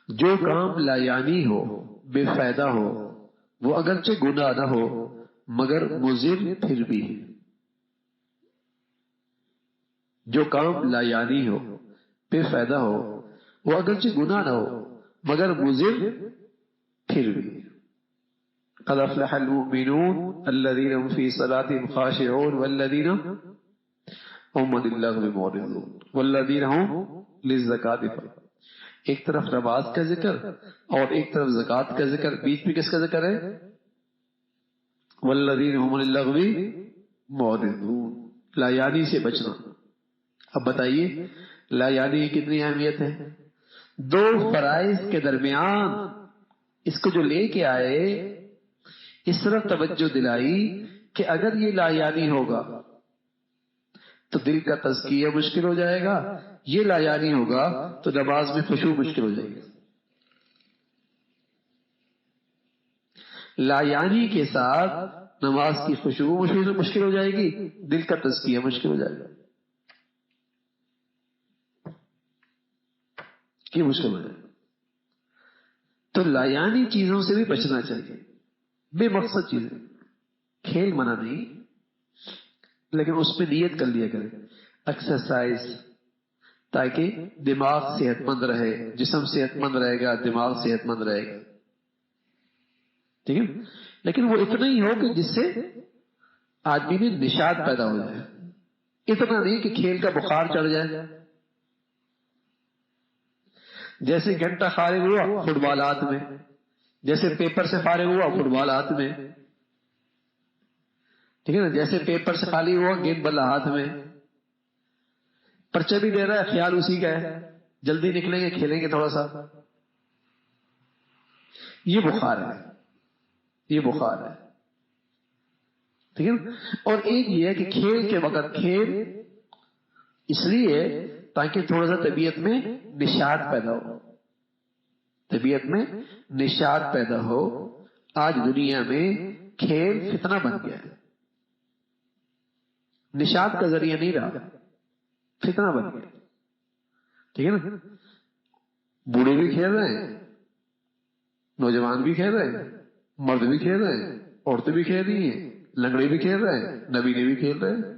جو کام لا یعنی ہو، بے فائدہ ہو، وہ اگرچہ گناہ نہ ہو مگر مضر پھر بھی ہے۔ جو کام لا یعنی ہو، بے فائدہ ہو، وہ اگرچہ گناہ نہ ہو مگر مضر پھر بھی۔ قد افلح المؤمنون الذين هم في صلاتهم خاشعون والذين هم عن اللغو معرضون والذين هم للزکاة فاعلون۔ ایک طرف نماز کا ذکر اور ایک طرف زکوٰۃ کا ذکر، بیچ میں کس کا ذکر ہے؟ والذین هم عن اللغو معرضون، لا یعنی سے بچنا۔ اب بتائیے لا یعنی کی کتنی اہمیت ہے؟ دو فرائض کے درمیان اس کو جو لے کے آئے، اس طرح توجہ دلائی کہ اگر یہ لا یعنی ہوگا تو دل کا تزکیہ مشکل ہو جائے گا، یہ لا یعنی ہوگا تو نماز میں خشوع مشکل ہو جائے گی۔ لا یعنی کے ساتھ نماز کی خشوع مشکل ہو جائے گی، دل کا تزکیہ مشکل ہو جائے گا، یہ مشکل ہو جائے گا۔ تو لا یعنی چیزوں سے بھی بچنا چاہیے، بے مقصد چیزیں، کھیل منع نہیں، لیکن اس پہ نیت کر لیا کرے، ایکسرسائز، تاکہ دماغ صحت مند رہے، جسم صحت مند رہے گا، دماغ صحت مند رہے گا، ٹھیک ہے؟ لیکن وہ اتنا ہی ہو کہ جس سے آدمی میں نشاط پیدا ہو جائے، اتنا نہیں کہ کھیل کا بخار چڑھ جائے۔ جیسے گھنٹہ فارغ ہوا فٹ بال ہاتھ میں، جیسے پیپر سے فارغ ہوا فٹ بال ہاتھ میں، ٹھیک ہے نا؟ جیسے پیپر سے خالی ہوا گیند بلا ہاتھ میں، پرچہ بھی دے رہا ہے، خیال اسی کا ہے، جلدی نکلیں گے کھیلیں گے تھوڑا سا، یہ بخار ہے، یہ بخار ہے، ٹھیک ہے نا؟ اور ایک یہ ہے کہ کھیل کے وقت کھیل اس لیے تاکہ تھوڑا سا طبیعت میں نشاط پیدا ہو، طبیعت میں نشاط پیدا ہو۔ آج دنیا میں کھیل فتنہ بن گیا ہے، نشاط کا ذریعہ نہیں رہا، فتنہ بن گیا، ٹھیک ہے نا؟ بوڑھے بھی کھیل رہے ہیں، نوجوان بھی کھیل رہے ہیں، مرد بھی کھیل رہے ہیں، عورتیں بھی کھیل رہی ہیں، لنگڑے بھی کھیل رہے ہیں، نبینے بھی کھیل رہے ہیں،